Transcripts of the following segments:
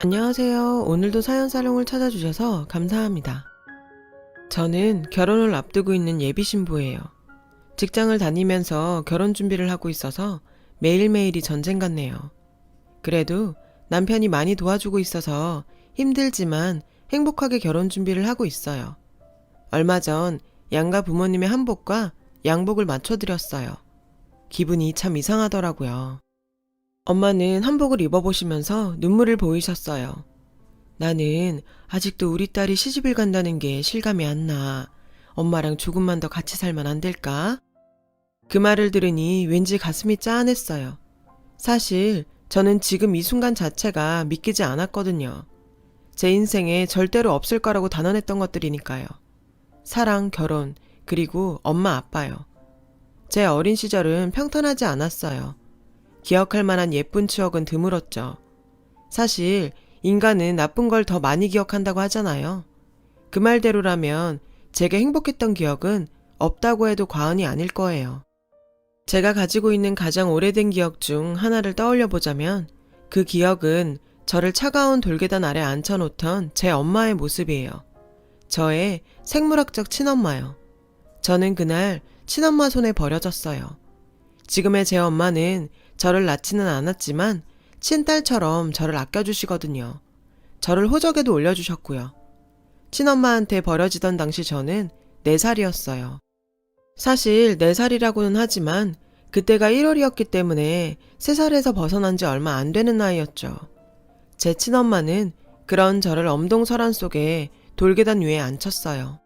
안녕하세요. 오늘도 사연사롱을 찾아주셔서 감사합니다. 저는 결혼을 앞두고 있는 예비 신부예요. 직장을 다니면서 결혼 준비를 하고 있어서 매일매일이 전쟁 같네요. 그래도 남편이 많이 도와주고 있어서 힘들지만 행복하게 결혼 준비를 하고 있어요. 얼마 전 양가 부모님의 한복과 양복을 맞춰드렸어요. 기분이 참 이상하더라고요. 엄마는 한복을 입어보시면서 눈물을 보이셨어요. 나는 아직도 우리 딸이 시집을 간다는 게 실감이 안 나. 엄마랑 조금만 더 같이 살면 안 될까? 그 말을 들으니 왠지 가슴이 짠했어요. 사실 저는 지금 이 순간 자체가 믿기지 않았거든요. 제 인생에 절대로 없을 거라고 단언했던 것들이니까요. 사랑, 결혼, 그리고 엄마, 아빠요. 제 어린 시절은 평탄하지 않았어요. 기억할 만한 예쁜 추억은 드물었죠. 사실 인간은 나쁜 걸 더 많이 기억한다고 하잖아요. 그 말대로라면 제게 행복했던 기억은 없다고 해도 과언이 아닐 거예요. 제가 가지고 있는 가장 오래된 기억 중 하나를 떠올려 보자면 그 기억은 저를 차가운 돌계단 아래 앉혀놓던 제 엄마의 모습이에요. 저의 생물학적 친엄마요. 저는 그날 친엄마 손에 버려졌어요. 지금의 제 엄마는 저를 낳지는 않았지만 친딸처럼 저를 아껴주시거든요. 저를 호적에도 올려주셨고요. 친엄마한테 버려지던 당시 저는 4살이었어요. 사실 4살이라고는 하지만 그때가 1월이었기 때문에 3살에서 벗어난 지 얼마 안 되는 나이였죠. 제 친엄마는 그런 저를 엄동설한 속에 돌계단 위에 앉혔어요.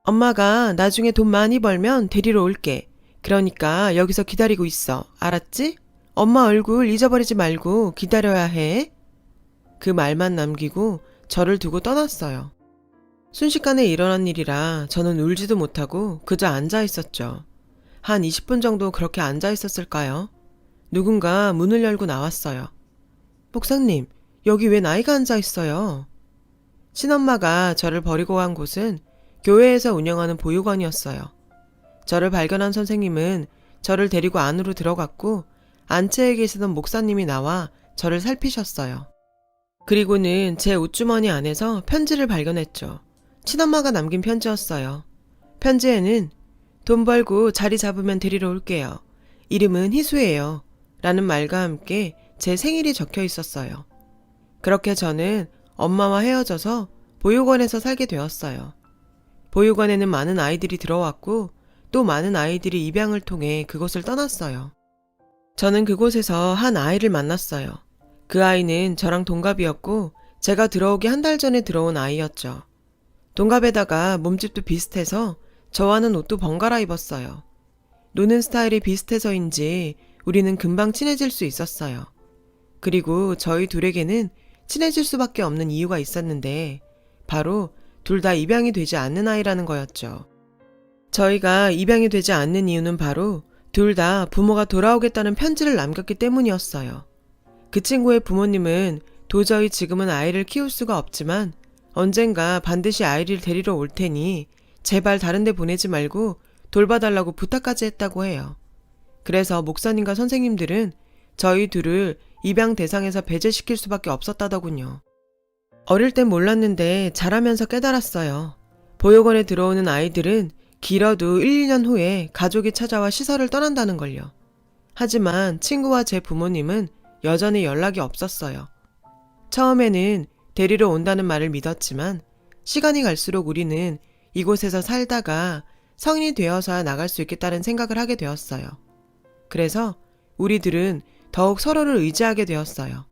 엄마가 나중에 돈 많이 벌면 데리러 올게. 그러니까 여기서 기다리고 있어. 알았지? 엄마 얼굴 잊어버리지 말고 기다려야 해. 그 말만 남기고 저를 두고 떠났어요. 순식간에 일어난 일이라 저는 울지도 못하고 그저 앉아 있었죠. 한 20분 정도 그렇게 앉아 있었을까요? 누군가 문을 열고 나왔어요. 목사님, 여기 왜 나이가 앉아 있어요? 친엄마가 저를 버리고 간 곳은 교회에서 운영하는 보육원이었어요. 저를 발견한 선생님은 저를 데리고 안으로 들어갔고 안채에 계시던 목사님이 나와 저를 살피셨어요. 그리고는 제 옷주머니 안에서 편지를 발견했죠. 친엄마가 남긴 편지였어요. 편지에는 돈 벌고 자리 잡으면 데리러 올게요. 이름은 희수예요. 라는 말과 함께 제 생일이 적혀 있었어요. 그렇게 저는 엄마와 헤어져서 보육원에서 살게 되었어요. 보육원에는 많은 아이들이 들어왔고 또 많은 아이들이 입양을 통해 그곳을 떠났어요. 저는 그곳에서 한 아이를 만났어요. 그 아이는 저랑 동갑이었고 제가 들어오기 한 달 전에 들어온 아이였죠. 동갑에다가 몸집도 비슷해서 저와는 옷도 번갈아 입었어요. 노는 스타일이 비슷해서인지 우리는 금방 친해질 수 있었어요. 그리고 저희 둘에게는 친해질 수밖에 없는 이유가 있었는데 바로 둘 다 입양이 되지 않는 아이라는 거였죠. 저희가 입양이 되지 않는 이유는 바로 둘 다 부모가 돌아오겠다는 편지를 남겼기 때문이었어요. 그 친구의 부모님은 도저히 지금은 아이를 키울 수가 없지만 언젠가 반드시 아이를 데리러 올 테니 제발 다른 데 보내지 말고 돌봐달라고 부탁까지 했다고 해요. 그래서 목사님과 선생님들은 저희 둘을 입양 대상에서 배제시킬 수밖에 없었다더군요. 어릴 땐 몰랐는데 자라면서 깨달았어요. 보육원에 들어오는 아이들은 길어도 1, 2년 후에 가족이 찾아와 시설을 떠난다는 걸요. 하지만 친구와 제 부모님은 여전히 연락이 없었어요. 처음에는 데리러 온다는 말을 믿었지만 시간이 갈수록 우리는 이곳에서 살다가 성인이 되어서야 나갈 수 있겠다는 생각을 하게 되었어요. 그래서 우리들은 더욱 서로를 의지하게 되었어요.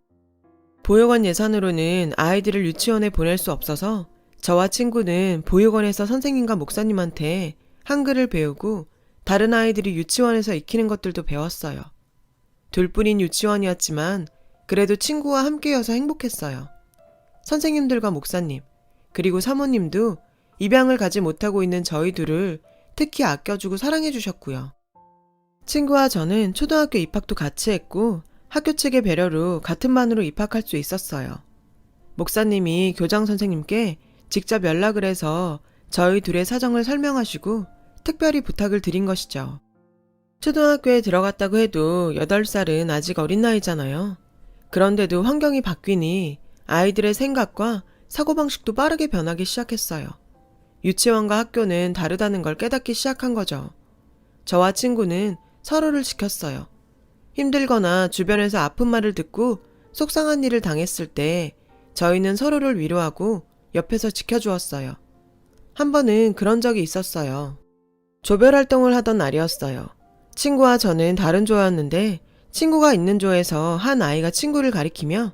보육원 예산으로는 아이들을 유치원에 보낼 수 없어서 저와 친구는 보육원에서 선생님과 목사님한테 한글을 배우고 다른 아이들이 유치원에서 익히는 것들도 배웠어요. 둘뿐인 유치원이었지만 그래도 친구와 함께여서 행복했어요. 선생님들과 목사님, 그리고 사모님도 입양을 가지 못하고 있는 저희 둘을 특히 아껴주고 사랑해 주셨고요. 친구와 저는 초등학교 입학도 같이 했고 학교 측의 배려로 같은 반으로 입학할 수 있었어요. 목사님이 교장 선생님께 직접 연락을 해서 저희 둘의 사정을 설명하시고 특별히 부탁을 드린 것이죠. 초등학교에 들어갔다고 해도 8살은 아직 어린 나이잖아요. 그런데도 환경이 바뀌니 아이들의 생각과 사고방식도 빠르게 변하기 시작했어요. 유치원과 학교는 다르다는 걸 깨닫기 시작한 거죠. 저와 친구는 서로를 지켰어요. 힘들거나 주변에서 아픈 말을 듣고 속상한 일을 당했을 때 저희는 서로를 위로하고 옆에서 지켜주었어요. 한 번은 그런 적이 있었어요. 조별 활동을 하던 날이었어요. 친구와 저는 다른 조였는데 친구가 있는 조에서 한 아이가 친구를 가리키며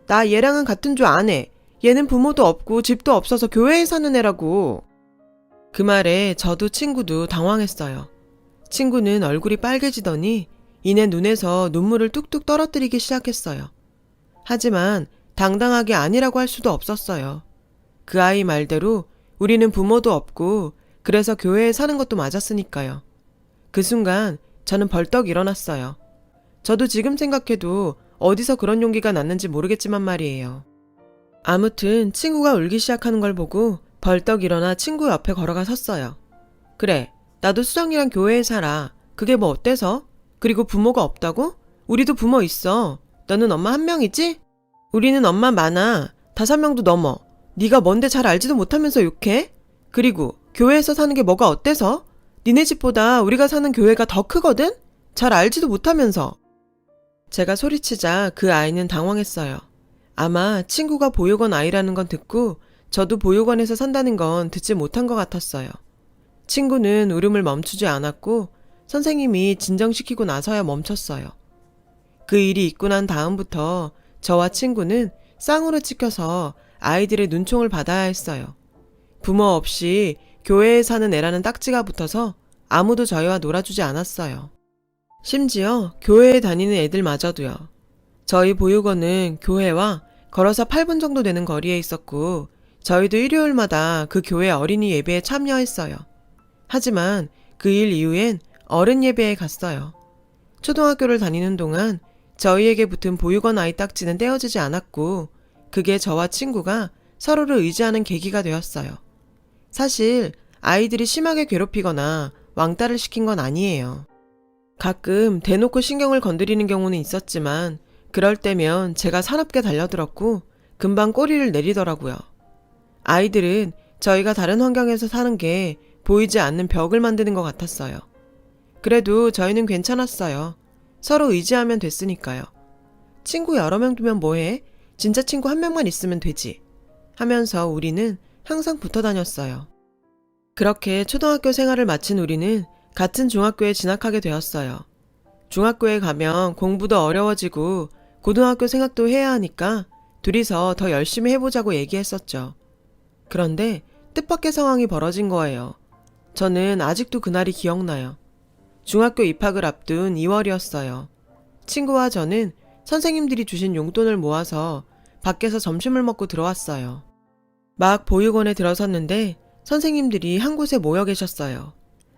나 얘랑은 같은 조 안 해. 얘는 부모도 없고 집도 없어서 교회에 사는 애라고. 그 말에 저도 친구도 당황했어요. 친구는 얼굴이 빨개지더니 이내 눈에서 눈물을 뚝뚝 떨어뜨리기 시작했어요. 하지만 당당하게 아니라고 할 수도 없었어요. 그 아이 말대로 우리는 부모도 없고 그래서 교회에 사는 것도 맞았으니까요. 그 순간 저는 벌떡 일어났어요. 저도 지금 생각해도 어디서 그런 용기가 났는지 모르겠지만 말이에요. 아무튼 친구가 울기 시작하는 걸 보고 벌떡 일어나 친구 옆에 걸어가 섰어요. 그래, 나도 수정이랑 교회에 살아. 그게 뭐 어때서? 그리고 부모가 없다고? 우리도 부모 있어. 너는 엄마 한 명이지? 우리는 엄마 많아. 5명도 넘어. 네가 뭔데 잘 알지도 못하면서 욕해? 그리고 교회에서 사는 게 뭐가 어때서? 니네 집보다 우리가 사는 교회가 더 크거든? 잘 알지도 못하면서. 제가 소리치자 그 아이는 당황했어요. 아마 친구가 보육원 아이라는 건 듣고 저도 보육원에서 산다는 건 듣지 못한 것 같았어요. 친구는 울음을 멈추지 않았고 선생님이 진정시키고 나서야 멈췄어요. 그 일이 있고 난 다음부터 저와 친구는 쌍으로 찍혀서 아이들의 눈총을 받아야 했어요. 부모 없이 교회에 사는 애라는 딱지가 붙어서 아무도 저희와 놀아주지 않았어요. 심지어 교회에 다니는 애들마저도요. 저희 보육원은 교회와 걸어서 8분 정도 되는 거리에 있었고 저희도 일요일마다 그 교회 어린이 예배에 참여했어요. 하지만 그 일 이후엔 어른 예배에 갔어요. 초등학교를 다니는 동안 저희에게 붙은 보육원 아이 딱지는 떼어지지 않았고 그게 저와 친구가 서로를 의지하는 계기가 되었어요. 사실 아이들이 심하게 괴롭히거나 왕따를 시킨 건 아니에요. 가끔 대놓고 신경을 건드리는 경우는 있었지만 그럴 때면 제가 사납게 달려들었고 금방 꼬리를 내리더라고요. 아이들은 저희가 다른 환경에서 사는 게 보이지 않는 벽을 만드는 것 같았어요. 그래도 저희는 괜찮았어요. 서로 의지하면 됐으니까요. 친구 여러 명 두면 뭐해? 진짜 친구 한 명만 있으면 되지. 하면서 우리는 항상 붙어 다녔어요. 그렇게 초등학교 생활을 마친 우리는 같은 중학교에 진학하게 되었어요. 중학교에 가면 공부도 어려워지고 고등학교 생각도 해야 하니까 둘이서 더 열심히 해보자고 얘기했었죠. 그런데 뜻밖의 상황이 벌어진 거예요. 저는 아직도 그날이 기억나요. 중학교 입학을 앞둔 2월이었어요. 친구와 저는 선생님들이 주신 용돈을 모아서 밖에서 점심을 먹고 들어왔어요. 막 보육원에 들어섰는데 선생님들이 한 곳에 모여 계셨어요.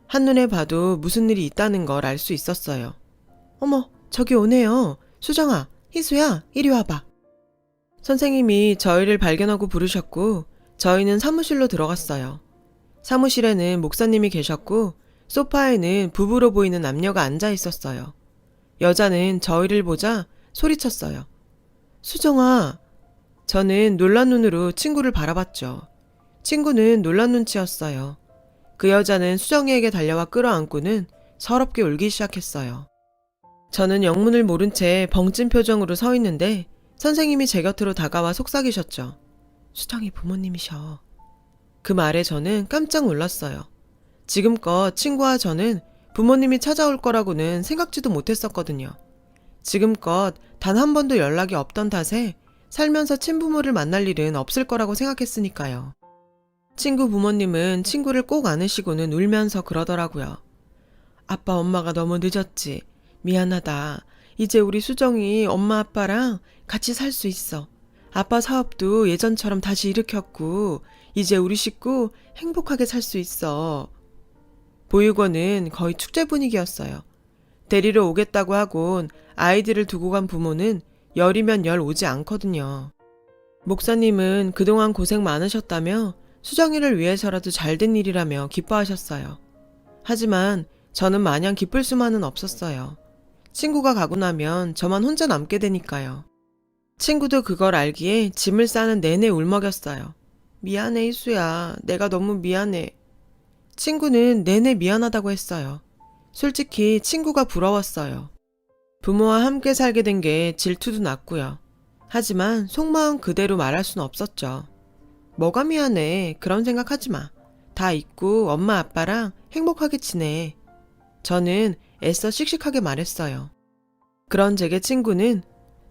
한눈에 봐도 무슨 일이 있다는 걸 알 수 있었어요. 어머, 저기 오네요. 수정아, 희수야, 이리 와봐. 선생님이 저희를 발견하고 부르셨고 저희는 사무실로 들어갔어요. 사무실에는 목사님이 계셨고 소파에는 부부로 보이는 남녀가 앉아 있었어요. 여자는 저희를 보자 소리쳤어요. 수정아. 저는 놀란 눈으로 친구를 바라봤죠. 친구는 놀란 눈치였어요. 그 여자는 수정이에게 달려와 끌어안고는 서럽게 울기 시작했어요. 저는 영문을 모른 채 벙찐 표정으로 서 있는데 선생님이 제 곁으로 다가와 속삭이셨죠. 수정이 부모님이셔. 그 말에 저는 깜짝 놀랐어요. 지금껏 친구와 저는 부모님이 찾아올 거라고는 생각지도 못했었거든요. 지금껏 단 한 번도 연락이 없던 탓에 살면서 친부모를 만날 일은 없을 거라고 생각했으니까요. 친구 부모님은 친구를 꼭 안으시고는 울면서 그러더라고요. 아빠 엄마가 너무 늦었지. 미안하다. 이제 우리 수정이 엄마 아빠랑 같이 살 수 있어. 아빠 사업도 예전처럼 다시 일으켰고 이제 우리 식구 행복하게 살 수 있어. 보육원은 거의 축제 분위기였어요. 데리러 오겠다고 하곤 아이들을 두고 간 부모는 열이면 열 오지 않거든요. 목사님은 그동안 고생 많으셨다며 수정이를 위해서라도 잘된 일이라며 기뻐하셨어요. 하지만 저는 마냥 기쁠 수만은 없었어요. 친구가 가고 나면 저만 혼자 남게 되니까요. 친구도 그걸 알기에 짐을 싸는 내내 울먹였어요. 미안해, 희수야. 내가 너무 미안해. 친구는 내내 미안하다고 했어요. 솔직히 친구가 부러웠어요. 부모와 함께 살게 된 게 질투도 났고요. 하지만 속마음 그대로 말할 순 없었죠. 뭐가 미안해. 그런 생각하지 마. 다 잊고 엄마 아빠랑 행복하게 지내. 저는 애써 씩씩하게 말했어요. 그런 제게 친구는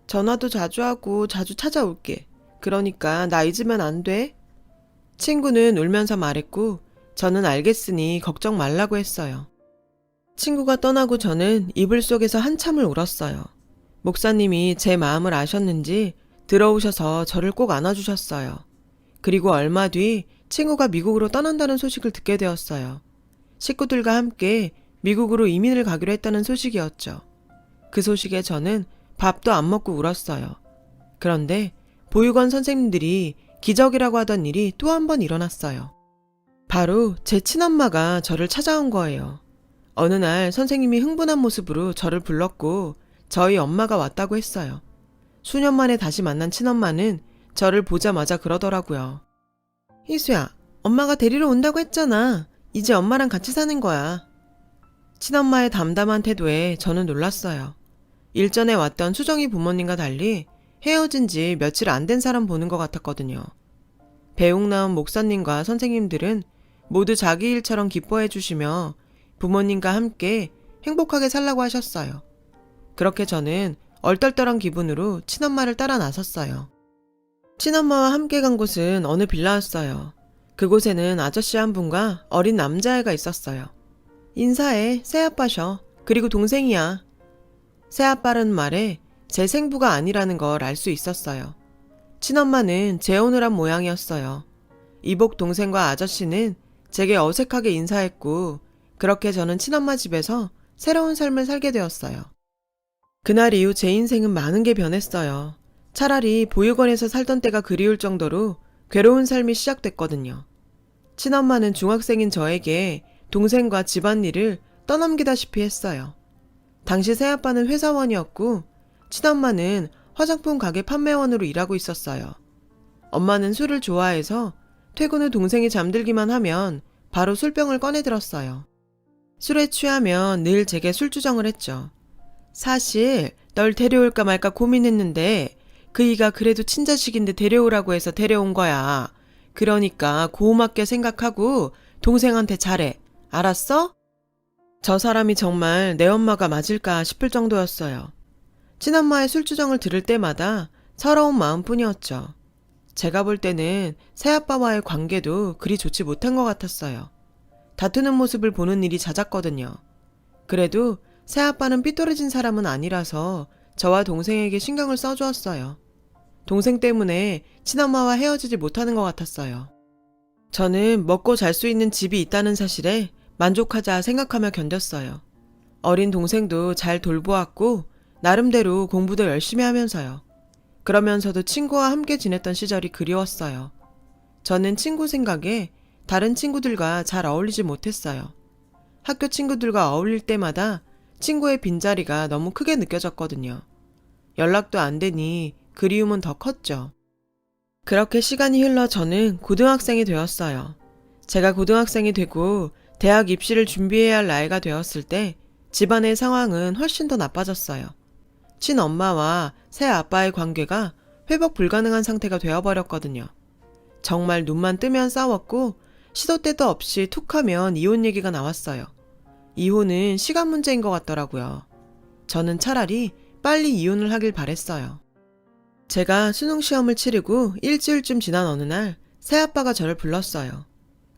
전화도 자주 하고 자주 찾아올게. 그러니까 나 잊으면 안 돼? 친구는 울면서 말했고 저는 알겠으니 걱정 말라고 했어요. 친구가 떠나고 저는 이불 속에서 한참을 울었어요. 목사님이 제 마음을 아셨는지 들어오셔서 저를 꼭 안아주셨어요. 그리고 얼마 뒤 친구가 미국으로 떠난다는 소식을 듣게 되었어요. 식구들과 함께 미국으로 이민을 가기로 했다는 소식이었죠. 그 소식에 저는 밥도 안 먹고 울었어요. 그런데 보육원 선생님들이 기적이라고 하던 일이 또 한 번 일어났어요. 바로 제 친엄마가 저를 찾아온 거예요. 어느 날 선생님이 흥분한 모습으로 저를 불렀고 저희 엄마가 왔다고 했어요. 수년 만에 다시 만난 친엄마는 저를 보자마자 그러더라고요. 희수야, 엄마가 데리러 온다고 했잖아. 이제 엄마랑 같이 사는 거야. 친엄마의 담담한 태도에 저는 놀랐어요. 일전에 왔던 수정이 부모님과 달리 헤어진 지 며칠 안 된 사람 보는 것 같았거든요. 배웅 나온 목사님과 선생님들은 모두 자기 일처럼 기뻐해 주시며 부모님과 함께 행복하게 살라고 하셨어요. 그렇게 저는 얼떨떨한 기분으로 친엄마를 따라 나섰어요. 친엄마와 함께 간 곳은 어느 빌라였어요. 그곳에는 아저씨 한 분과 어린 남자애가 있었어요. 인사해, 새아빠셔. 그리고 동생이야. 새아빠라는 말에 제 생부가 아니라는 걸 알 수 있었어요. 친엄마는 재혼을 한 모양이었어요. 이복 동생과 아저씨는 제게 어색하게 인사했고 그렇게 저는 친엄마 집에서 새로운 삶을 살게 되었어요. 그날 이후 제 인생은 많은 게 변했어요. 차라리 보육원에서 살던 때가 그리울 정도로 괴로운 삶이 시작됐거든요. 친엄마는 중학생인 저에게 동생과 집안일을 떠넘기다시피 했어요. 당시 새아빠는 회사원이었고 친엄마는 화장품 가게 판매원으로 일하고 있었어요. 엄마는 술을 좋아해서 퇴근 후 동생이 잠들기만 하면 바로 술병을 꺼내들었어요. 술에 취하면 늘 제게 술주정을 했죠. 사실 널 데려올까 말까 고민했는데 그이가 그래도 친자식인데 데려오라고 해서 데려온 거야. 그러니까 고맙게 생각하고 동생한테 잘해. 알았어? 저 사람이 정말 내 엄마가 맞을까 싶을 정도였어요. 친엄마의 술주정을 들을 때마다 서러운 마음뿐이었죠. 제가 볼 때는 새아빠와의 관계도 그리 좋지 못한 것 같았어요. 다투는 모습을 보는 일이 잦았거든요. 그래도 새아빠는 삐뚤어진 사람은 아니라서 저와 동생에게 신경을 써주었어요. 동생 때문에 친엄마와 헤어지지 못하는 것 같았어요. 저는 먹고 잘 수 있는 집이 있다는 사실에 만족하자 생각하며 견뎠어요. 어린 동생도 잘 돌보았고 나름대로 공부도 열심히 하면서요. 그러면서도 친구와 함께 지냈던 시절이 그리웠어요. 저는 친구 생각에 다른 친구들과 잘 어울리지 못했어요. 학교 친구들과 어울릴 때마다 친구의 빈자리가 너무 크게 느껴졌거든요. 연락도 안 되니 그리움은 더 컸죠. 그렇게 시간이 흘러 저는 고등학생이 되었어요. 제가 고등학생이 되고 대학 입시를 준비해야 할 나이가 되었을 때 집안의 상황은 훨씬 더 나빠졌어요. 친엄마와 새아빠의 관계가 회복 불가능한 상태가 되어버렸거든요. 정말 눈만 뜨면 싸웠고 시도 때도 없이 툭하면 이혼 얘기가 나왔어요. 이혼은 시간 문제인 것 같더라고요. 저는 차라리 빨리 이혼을 하길 바랬어요. 제가 수능시험을 치르고 일주일쯤 지난 어느 날 새아빠가 저를 불렀어요.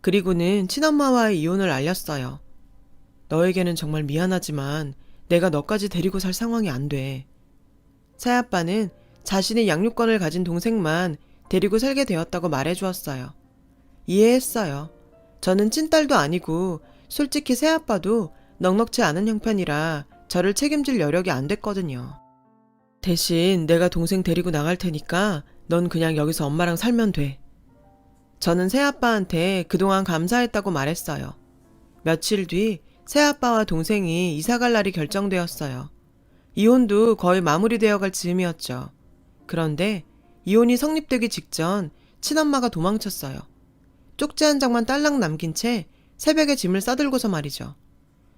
그리고는 친엄마와의 이혼을 알렸어요. 너에게는 정말 미안하지만 내가 너까지 데리고 살 상황이 안 돼. 새아빠는 자신의 양육권을 가진 동생만 데리고 살게 되었다고 말해주었어요. 이해했어요. 저는 찐딸도 아니고 솔직히 새아빠도 넉넉지 않은 형편이라 저를 책임질 여력이 안 됐거든요. 대신 내가 동생 데리고 나갈 테니까 넌 그냥 여기서 엄마랑 살면 돼. 저는 새아빠한테 그동안 감사했다고 말했어요. 며칠 뒤 새아빠와 동생이 이사갈 날이 결정되었어요. 이혼도 거의 마무리되어 갈 즈음이었죠. 그런데 이혼이 성립되기 직전 친엄마가 도망쳤어요. 쪽지 한 장만 딸랑 남긴 채 새벽에 짐을 싸들고서 말이죠.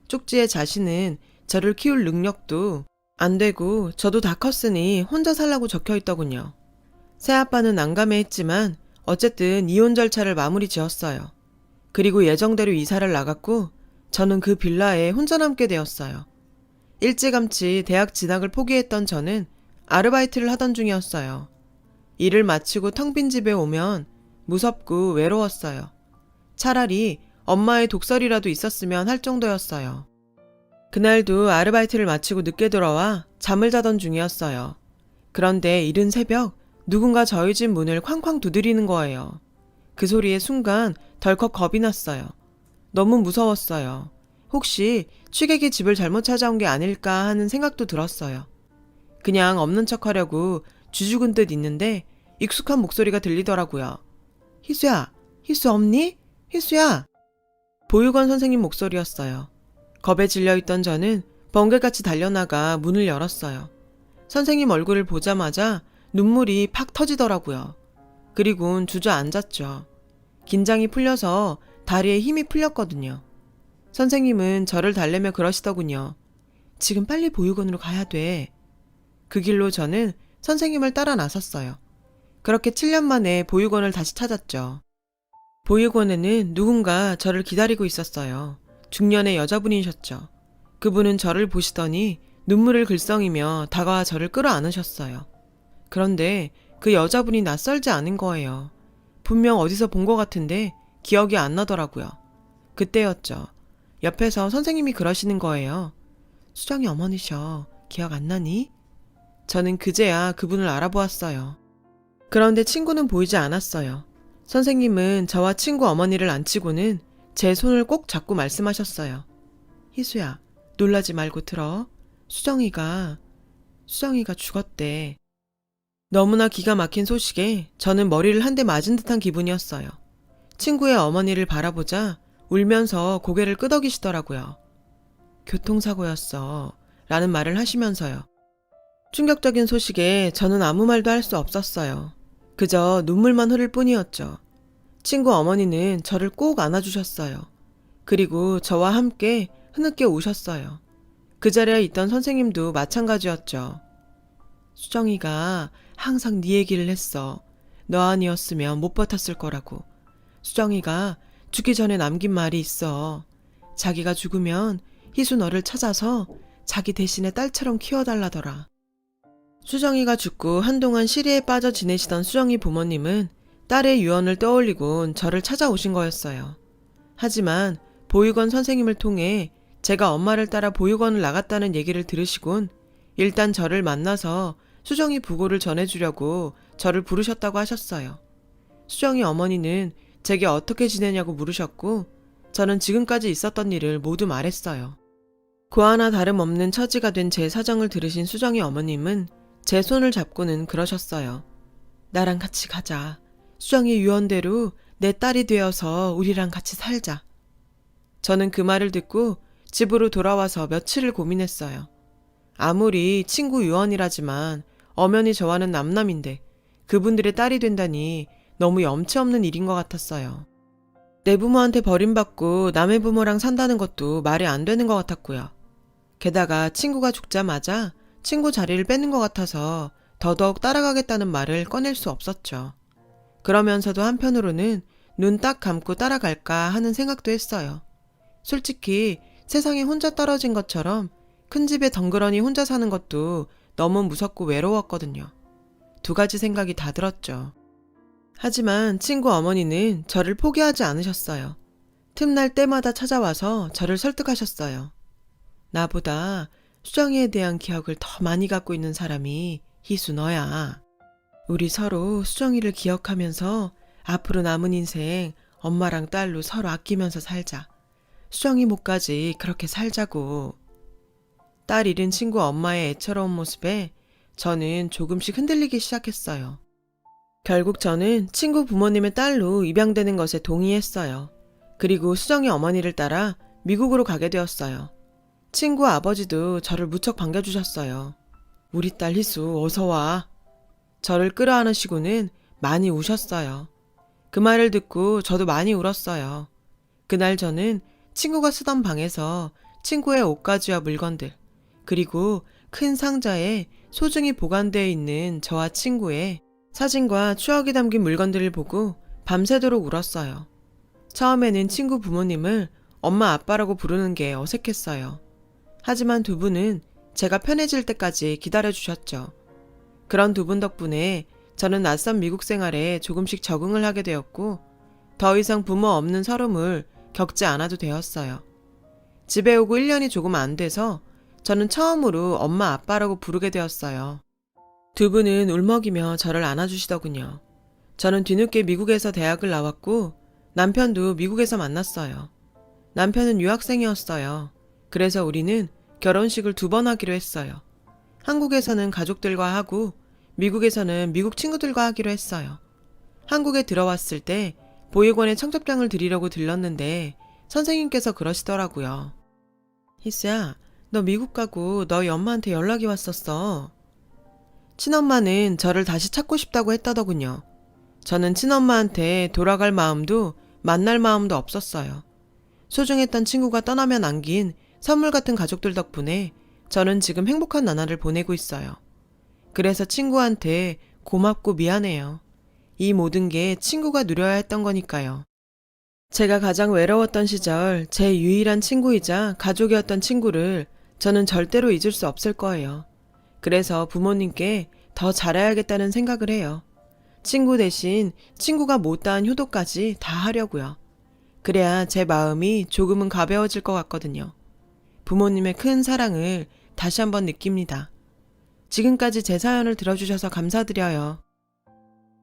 쪽지에 자신은 저를 키울 능력도 안 되고 저도 다 컸으니 혼자 살라고 적혀 있더군요. 새아빠는 난감해했지만 어쨌든 이혼 절차를 마무리 지었어요. 그리고 예정대로 이사를 나갔고 저는 그 빌라에 혼자 남게 되었어요. 일찌감치 대학 진학을 포기했던 저는 아르바이트를 하던 중이었어요. 일을 마치고 텅 빈 집에 오면 무섭고 외로웠어요. 차라리 엄마의 독설이라도 있었으면 할 정도였어요. 그날도 아르바이트를 마치고 늦게 돌아와 잠을 자던 중이었어요. 그런데 이른 새벽 누군가 저희 집 문을 쾅쾅 두드리는 거예요. 그 소리에 순간 덜컥 겁이 났어요. 너무 무서웠어요. 혹시 취객이 집을 잘못 찾아온 게 아닐까 하는 생각도 들었어요. 그냥 없는 척 하려고 쥐죽은 듯 있는데 익숙한 목소리가 들리더라고요. 희수야, 희수 없니? 희수야! 보육원 선생님 목소리였어요. 겁에 질려있던 저는 번개같이 달려나가 문을 열었어요. 선생님 얼굴을 보자마자 눈물이 팍 터지더라고요. 그리곤 주저앉았죠. 긴장이 풀려서 다리에 힘이 풀렸거든요. 선생님은 저를 달래며 그러시더군요. 지금 빨리 보육원으로 가야 돼. 그 길로 저는 선생님을 따라 나섰어요. 그렇게 7년 만에 보육원을 다시 찾았죠. 보육원에는 누군가 저를 기다리고 있었어요. 중년의 여자분이셨죠. 그분은 저를 보시더니 눈물을 글썽이며 다가와 저를 끌어안으셨어요. 그런데 그 여자분이 낯설지 않은 거예요. 분명 어디서 본 것 같은데 기억이 안 나더라고요. 그때였죠. 옆에서 선생님이 그러시는 거예요. 수정이 어머니셔. 기억 안 나니? 저는 그제야 그분을 알아보았어요. 그런데 친구는 보이지 않았어요. 선생님은 저와 친구 어머니를 앉히고는 제 손을 꼭 잡고 말씀하셨어요. 희수야, 놀라지 말고 들어. 수정이가 죽었대. 너무나 기가 막힌 소식에 저는 머리를 한 대 맞은 듯한 기분이었어요. 친구의 어머니를 바라보자 울면서 고개를 끄덕이시더라고요. 교통사고였어. 라는 말을 하시면서요. 충격적인 소식에 저는 아무 말도 할 수 없었어요. 그저 눈물만 흐를 뿐이었죠. 친구 어머니는 저를 꼭 안아주셨어요. 그리고 저와 함께 흐느껴 우셨어요. 그 자리에 있던 선생님도 마찬가지였죠. 수정이가 항상 네 얘기를 했어. 너 아니었으면 못 버텼을 거라고. 수정이가 죽기 전에 남긴 말이 있어. 자기가 죽으면 희수 너를 찾아서 자기 대신에 딸처럼 키워달라더라. 수정이가 죽고 한동안 시리에 빠져 지내시던 수정이 부모님은 딸의 유언을 떠올리곤 저를 찾아오신 거였어요. 하지만 보육원 선생님을 통해 제가 엄마를 따라 보육원을 나갔다는 얘기를 들으시곤 일단 저를 만나서 수정이 부고를 전해주려고 저를 부르셨다고 하셨어요. 수정이 어머니는 제게 어떻게 지내냐고 물으셨고 저는 지금까지 있었던 일을 모두 말했어요. 고아나 다름없는 처지가 된 제 사정을 들으신 수정이 어머님은 제 손을 잡고는 그러셨어요. 나랑 같이 가자. 수정이 유언대로 내 딸이 되어서 우리랑 같이 살자. 저는 그 말을 듣고 집으로 돌아와서 며칠을 고민했어요. 아무리 친구 유언이라지만 엄연히 저와는 남남인데 그분들의 딸이 된다니 너무 염치 없는 일인 것 같았어요. 내 부모한테 버림받고 남의 부모랑 산다는 것도 말이 안 되는 것 같았고요. 게다가 친구가 죽자마자 친구 자리를 뺏는 것 같아서 더더욱 따라가겠다는 말을 꺼낼 수 없었죠. 그러면서도 한편으로는 눈 딱 감고 따라갈까 하는 생각도 했어요. 솔직히 세상에 혼자 떨어진 것처럼 큰 집에 덩그러니 혼자 사는 것도 너무 무섭고 외로웠거든요. 두 가지 생각이 다 들었죠. 하지만 친구 어머니는 저를 포기하지 않으셨어요. 틈날 때마다 찾아와서 저를 설득하셨어요. 나보다 수정이에 대한 기억을 더 많이 갖고 있는 사람이 희수 너야. 우리 서로 수정이를 기억하면서 앞으로 남은 인생 엄마랑 딸로 서로 아끼면서 살자. 수정이 목까지 그렇게 살자고. 딸 잃은 친구 엄마의 애처로운 모습에 저는 조금씩 흔들리기 시작했어요. 결국 저는 친구 부모님의 딸로 입양되는 것에 동의했어요. 그리고 수정이 어머니를 따라 미국으로 가게 되었어요. 친구 아버지도 저를 무척 반겨주셨어요. 우리 딸 희수 어서 와. 저를 끌어안으시고는 많이 우셨어요. 그 말을 듣고 저도 많이 울었어요. 그날 저는 친구가 쓰던 방에서 친구의 옷가지와 물건들, 그리고 큰 상자에 소중히 보관되어 있는 저와 친구의 사진과 추억이 담긴 물건들을 보고 밤새도록 울었어요. 처음에는 친구 부모님을 엄마 아빠라고 부르는 게 어색했어요. 하지만 두 분은 제가 편해질 때까지 기다려주셨죠. 그런 두 분 덕분에 저는 낯선 미국 생활에 조금씩 적응을 하게 되었고 더 이상 부모 없는 서름을 겪지 않아도 되었어요. 집에 오고 1년이 조금 안 돼서 저는 처음으로 엄마 아빠라고 부르게 되었어요. 두 분은 울먹이며 저를 안아주시더군요. 저는 뒤늦게 미국에서 대학을 나왔고 남편도 미국에서 만났어요. 남편은 유학생이었어요. 그래서 우리는 결혼식을 2번 하기로 했어요. 한국에서는 가족들과 하고 미국에서는 미국 친구들과 하기로 했어요. 한국에 들어왔을 때 보육원에 청첩장을 드리려고 들렀는데 선생님께서 그러시더라고요. 희수야, 너 미국 가고 너희 엄마한테 연락이 왔었어. 친엄마는 저를 다시 찾고 싶다고 했다더군요. 저는 친엄마한테 돌아갈 마음도 만날 마음도 없었어요. 소중했던 친구가 떠나며 남긴 선물 같은 가족들 덕분에 저는 지금 행복한 나날을 보내고 있어요. 그래서 친구한테 고맙고 미안해요. 이 모든 게 친구가 누려야 했던 거니까요. 제가 가장 외로웠던 시절 제 유일한 친구이자 가족이었던 친구를 저는 절대로 잊을 수 없을 거예요. 그래서 부모님께 더 잘해야겠다는 생각을 해요. 친구 대신 친구가 못다한 효도까지 다 하려고요. 그래야 제 마음이 조금은 가벼워질 것 같거든요. 부모님의 큰 사랑을 다시 한번 느낍니다. 지금까지 제 사연을 들어주셔서 감사드려요.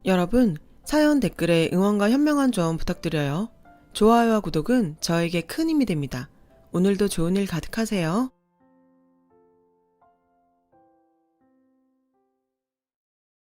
여러분, 사연 댓글에 응원과 현명한 조언 부탁드려요. 좋아요와 구독은 저에게 큰 힘이 됩니다. 오늘도 좋은 일 가득하세요.